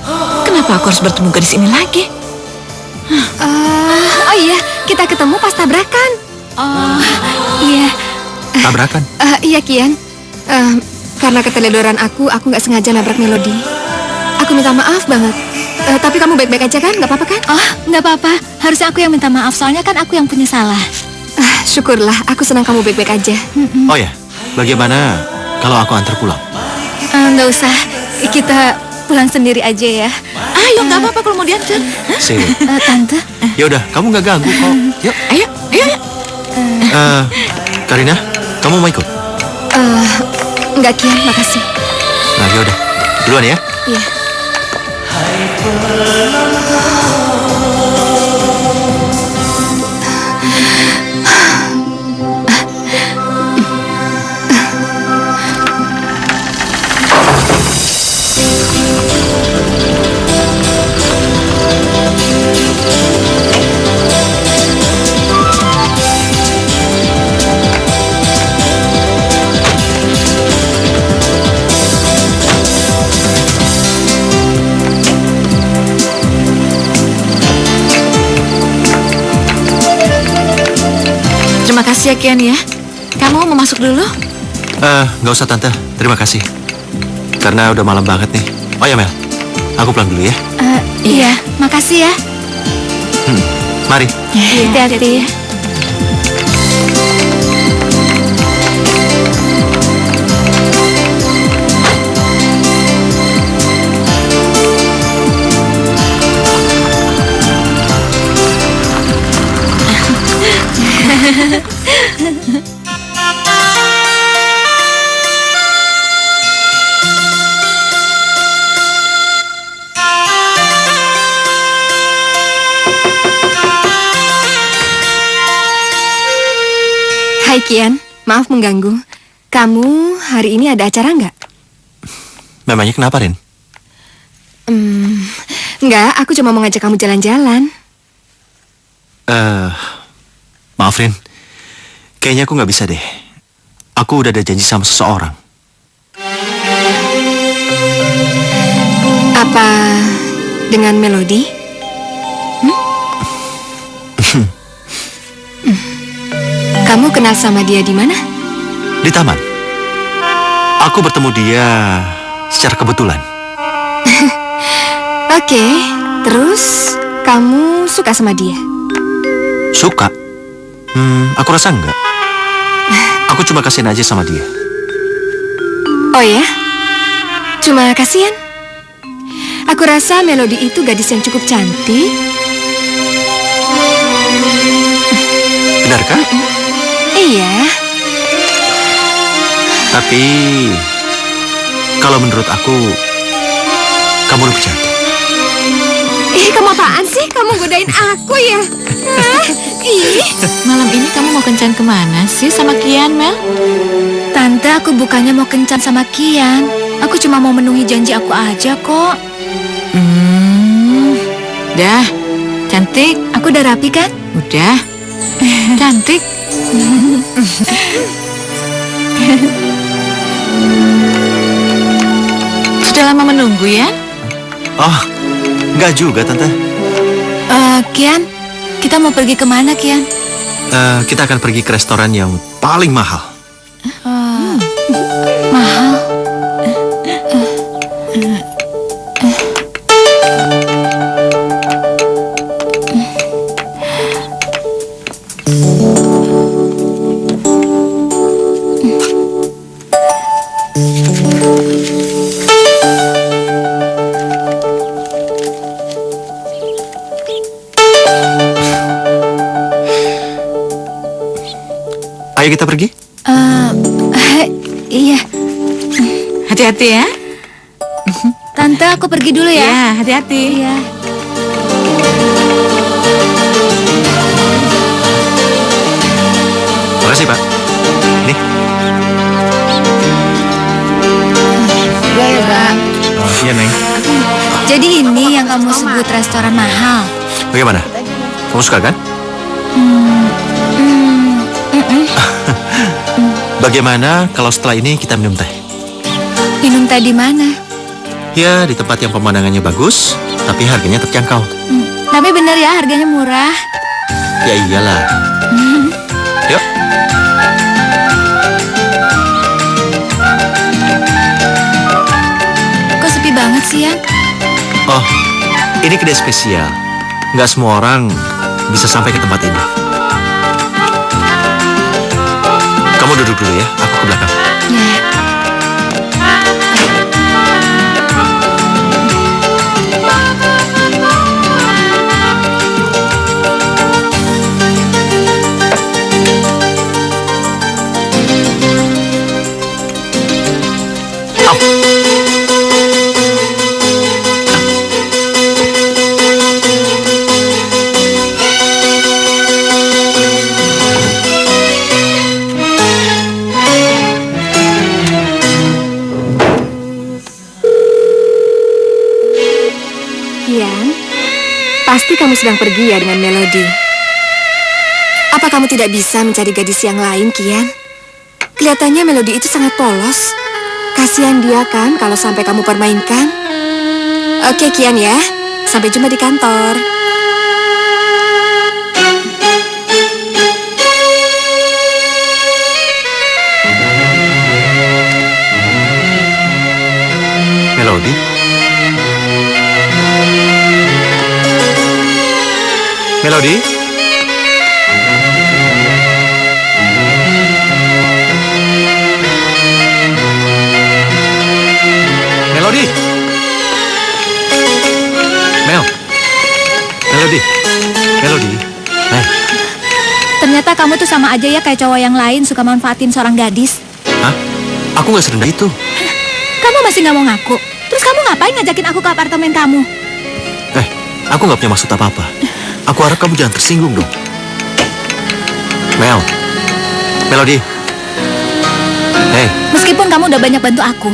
kenapa aku harus bertemu gadis ini lagi? Oh iya, kita ketemu pas tabrakan. Oh, iya. Tabrakan. Iya Kian, karena keteledoran aku nggak sengaja nabrak Melody. Aku minta maaf banget. Tapi kamu baik-baik aja kan? Nggak apa-apa kan? Oh, nggak apa-apa. Harusnya aku yang minta maaf, soalnya kan aku yang punya salah. Syukurlah, aku senang kamu baik-baik aja. Oh ya, bagaimana kalau aku antar pulang? Nggak usah, kita pulang sendiri aja ya. Ayo, nggak apa-apa kalau mau diantar. Sih. Tante. Ya udah, kamu nggak ganggu kok. Yuk. Ayo, ayo, ayo. Karina, kamu mau ikut? Nggak Kian, makasih. Nah, ya udah. Duluan ya. Iya. Terima kasih ya, Kian ya. Kamu mau masuk dulu? Nggak usah Tante. Terima kasih. Karena udah malam banget nih. Oh ya Mel, aku pulang dulu ya. Iya, makasih ya. Mari. Hati-hati. Hai Kian, maaf mengganggu. Kamu hari ini ada acara nggak? Memangnya kenapa, Rin? Nggak, aku cuma mau ngajak kamu jalan-jalan. Maaf, Rin. Kayaknya aku nggak bisa deh. Aku udah ada janji sama seseorang. Apa dengan Melody? Kamu kenal sama dia di mana? Di taman. Aku bertemu dia secara kebetulan. Oke, terus kamu suka sama dia? Suka? Aku rasa enggak. Aku cuma kasihan aja sama dia. Oh ya? Cuma kasihan? Aku rasa Melody itu gadis yang cukup cantik. Benarkah? Iya. Tapi kalau menurut aku, kamu lebih cantik. Kamu apaan sih? Kamu godain aku ya? Malam ini kamu mau kencan kemana sih sama Kian, Mel? Tante, aku bukannya mau kencan sama Kian. Aku cuma mau memenuhi janji aku aja kok. Dah, cantik. Aku udah rapi kan? Udah, cantik. Sudah lama menunggu ya? Oh, enggak juga, Tante. Kian, kita mau pergi kemana, Kian? Kita akan pergi ke restoran yang paling mahal. Mahal? Ayo kita pergi. Iya. Hati-hati ya. Tante, aku pergi dulu ya. Ya, hati-hati. Iya. Makasih, Pak. Nih. Iya, Pak. Iya, Neng. Jadi ini yang kamu sebut restoran mahal? Bagaimana? Kamu suka kan? Bagaimana kalau setelah ini kita minum teh? Minum teh di mana? Ya, di tempat yang pemandangannya bagus, tapi harganya terjangkau. Tapi bener ya, harganya murah. Ya iyalah. Yuk. Kok sepi banget sih, Yan? Oh, ini kedai spesial. Nggak semua orang bisa sampai ke tempat ini. Kamu duduk dulu ya, aku ke belakang. Ya. Kian, pasti kamu sedang pergi ya dengan Melody. Apa kamu tidak bisa mencari gadis yang lain, Kian? Kelihatannya Melody itu sangat polos. Kasihan dia kan kalau sampai kamu permainkan. Oke, Kian ya. Sampai jumpa di kantor. Melody? Melody? Melody? Mel? Melody? Melody? Hai. Ternyata kamu tuh sama aja ya kayak cowok yang lain suka manfaatin seorang gadis. Hah? Aku nggak serendah itu. Kamu masih nggak mau ngaku? Terus kamu ngapain ngajakin aku ke apartemen kamu? Aku nggak punya maksud apa-apa. Aku harap kamu jangan tersinggung dong. Mel. Melody. Hei, Meskipun kamu udah banyak bantu aku,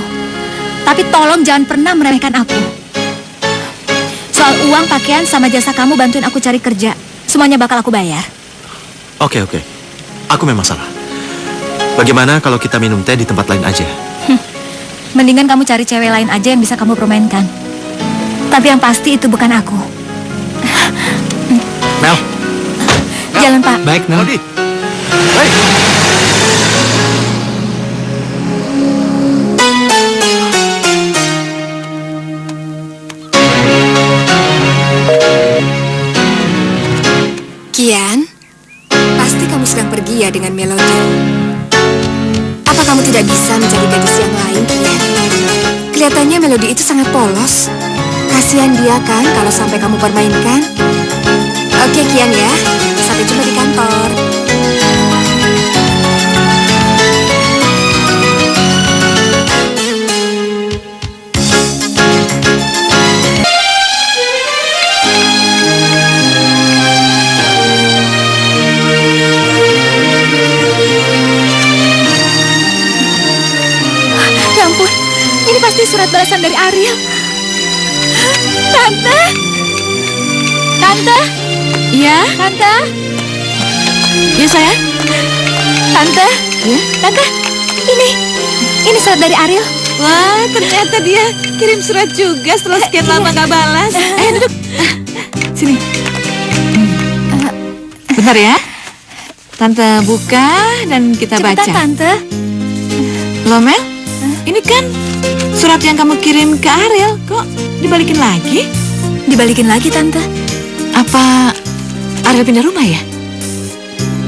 tapi tolong jangan pernah meremehkan aku. Soal uang, pakaian, sama jasa kamu bantuin aku cari kerja, semuanya bakal aku bayar. Oke. Aku memang salah. Bagaimana kalau kita minum teh di tempat lain aja? Mendingan kamu cari cewek lain aja yang bisa kamu permainkan. Tapi yang pasti itu bukan aku. Mel. Jalan, Pak. Baik, Mel. Melody. Hei. Kian, pasti kamu sedang pergi ya dengan Melody. Apa kamu tidak bisa mencari gadis yang lain, Kian? Kelihatannya Melody itu sangat polos. Kasihan dia kan kalau sampai kamu permainkan. Oke, Kian ya. Sampai jumpa di kantor. Ya ampun, ini pasti surat balasan dari Ariel. Tante? Tante? Iya, Tante? ya sayang. Tante? Ya? Tante? Ini surat dari Ariel. Wah, ternyata dia kirim surat juga setelah sekian lama gak balas. Duduk. Sini. Bentar ya. Tante buka dan kita Cepetan, baca. Tante. Loh, Mel, ini kan surat yang kamu kirim ke Ariel. Kok dibalikin lagi? Dibalikin lagi, Tante. Apa Ariel pindah rumah ya?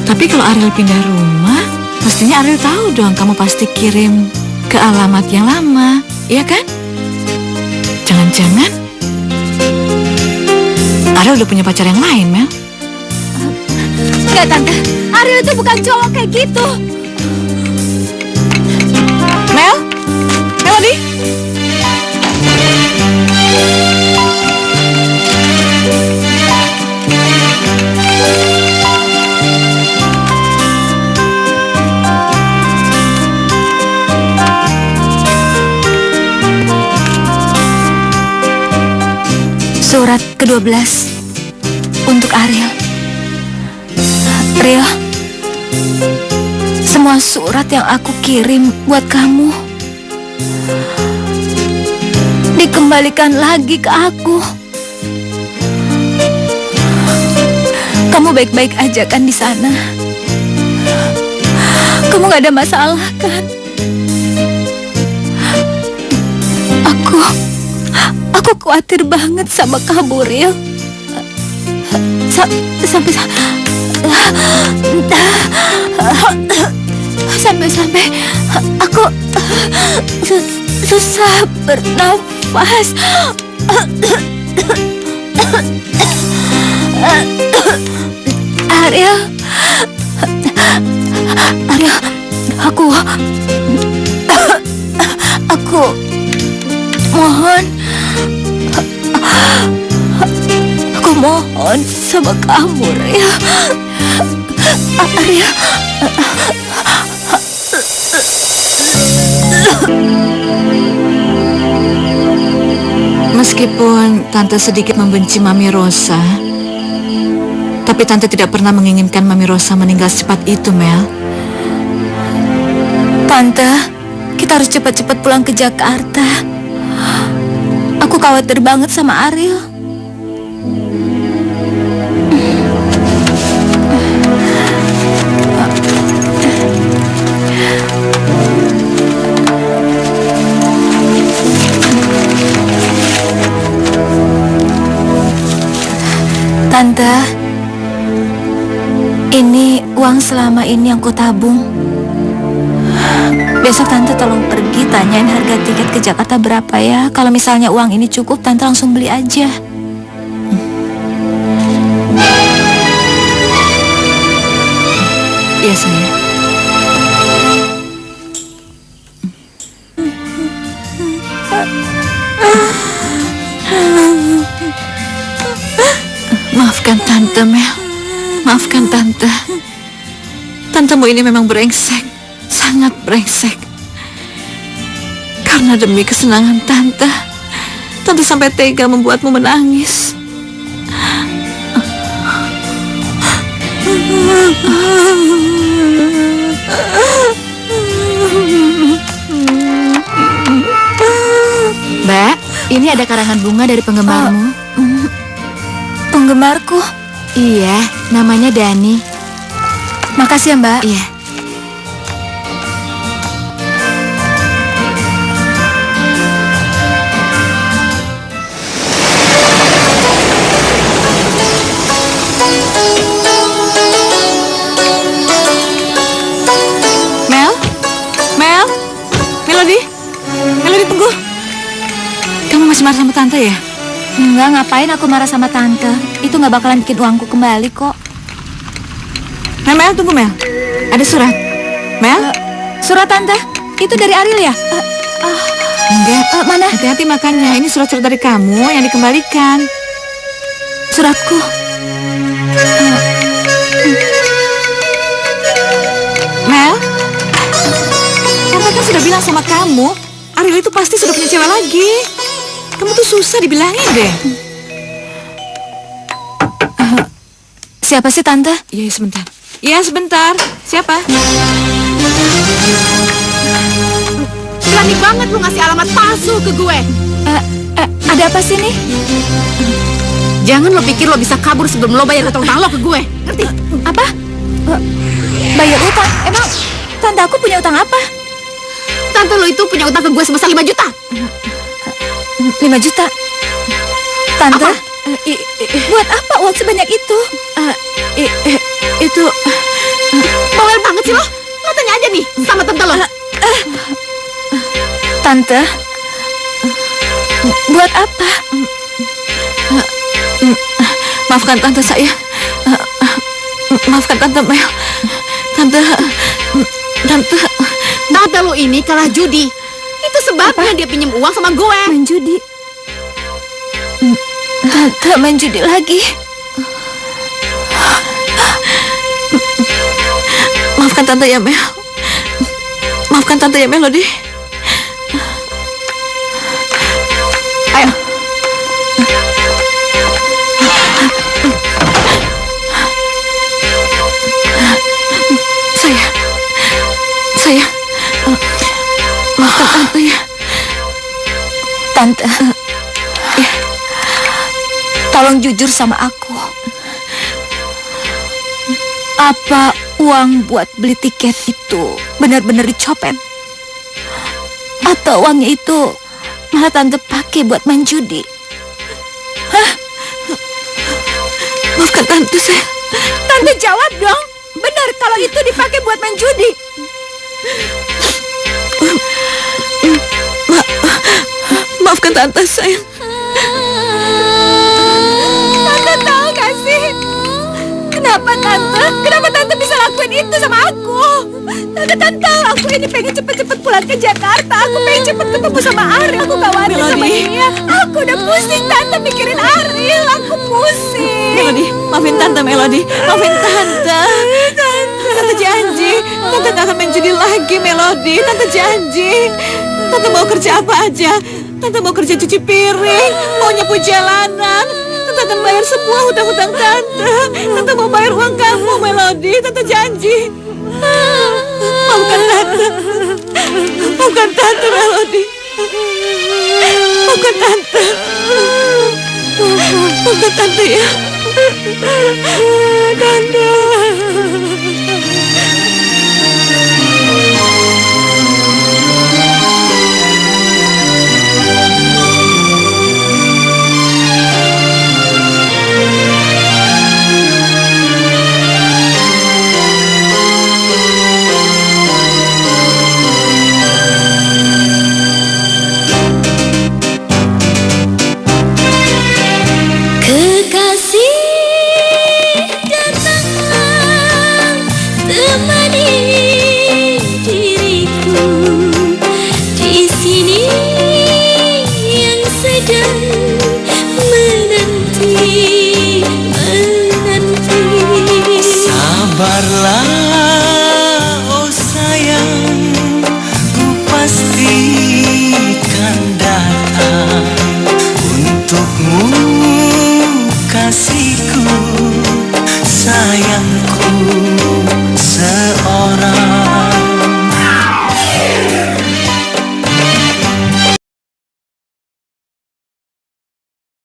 Tapi kalau Ariel pindah rumah, mestinya Ariel tahu dong kamu pasti kirim ke alamat yang lama, iya kan? Jangan-jangan Ariel udah punya pacar yang lain, Mel. Enggak, Tante. Ariel itu bukan cowok kayak gitu. Mel? Melody? Surat ke-12 untuk Ariel. Rio, semua surat yang aku kirim buat kamu dikembalikan lagi ke aku. Kamu baik-baik aja kan di sana? Kamu gak ada masalah kan? Aku khawatir banget sama kamu, Rio. Sampai aku susah bernafas. Ariel, aku mohon. Aku mohon sama kamu, Ria. Ria. Meskipun Tante sedikit membenci Mami Rosa, tapi Tante tidak pernah menginginkan Mami Rosa meninggal secepat itu, Mel. Tante, kita harus cepat-cepat pulang ke Jakarta. Aku khawatir banget sama Ariel. Tante, ini uang selama ini yang kutabung. Besok Tante tolong pergi tanyain harga tiket ke Jakarta berapa ya. Kalau misalnya uang ini cukup, Tante langsung beli aja. Iya, sayang. Maafkan Tante, Mel. Maafkan Tante. Tantemu ini memang brengsek, sangat brengsek. Karena demi kesenangan Tante sampai tega membuatmu menangis. Mbak, ini ada karangan bunga dari penggemarmu. Penggemarku. Iya, namanya Dani. Makasih ya, Mbak. Iya. Melody tunggu. Kamu masih marah sama Tante ya? Enggak, ngapain aku marah sama Tante? Itu nggak bakalan bikin uangku kembali kok. Mel, tunggu Mel. Ada surat. Mel? Surat Tante? Itu dari Ariel ya? Enggak. Mana? Hati-hati makannya. Ini surat-surat dari kamu yang dikembalikan. Suratku. Mel? Tante kan sudah bilang sama kamu, Ariel itu pasti sudah punya cewek lagi. Kamu tuh susah dibilangin deh. Siapa sih Tante? Iya, sebentar. Iya, sebentar. Siapa? Berani banget lu ngasih alamat palsu ke gue. Ada apa sih nih? Jangan lo pikir lo bisa kabur sebelum lo bayar utang lo ke gue. Ngerti? Apa? Bayar utang? Emang Tante aku punya utang apa? Tante lo itu punya utang ke gue sebesar 5 juta. 5 juta? Tante? Apa? Buat apa uang sebanyak itu? Itu Bawel banget sih lo. Lo tanya aja nih sama tante lo. Tante? Buat apa? maafkan Tante saya. Maafkan Tante Mel. Tante lo ini kalah judi. Itu sebabnya dia pinjam uang sama gue. Main judi? Tante main judi lagi. Maafkan Tante ya Mel. Maafkan Tante ya Melody. Ayo. Saya maafkan Tante ya. Tante, tolong jujur sama aku. Apa uang buat beli tiket itu benar-benar dicopet? Atau uangnya itu malah Tante pakai buat main judi? Hah? Maafkan Tante saya. Tante jawab dong. Benar kalau itu dipakai buat main judi. Maafkan Tante sayang. Tante tahu gak sih? Kenapa Tante bisa lakuin itu sama aku? Tante tahu aku ini pengen cepet-cepet pulang ke Jakarta. Aku pengen cepet ketemu sama Ariel. Aku gak waras sama dia. Aku udah pusing Tante mikirin Ariel. Aku pusing. Melody, maafin Tante Melody. Maafin Tante. Tante janji, Tante gak akan main judi lagi Melody. Tante janji. Tante mau kerja apa aja. Tante mau kerja cuci piring, mau nyapu jalanan. Tante akan bayar semua hutang-hutang Tante. Tante mau bayar uang kamu Melody. Tante janji. Maafkan Tante. Maafkan Tante Melody. Maafkan Tante. Maafkan Tante ya. Tante.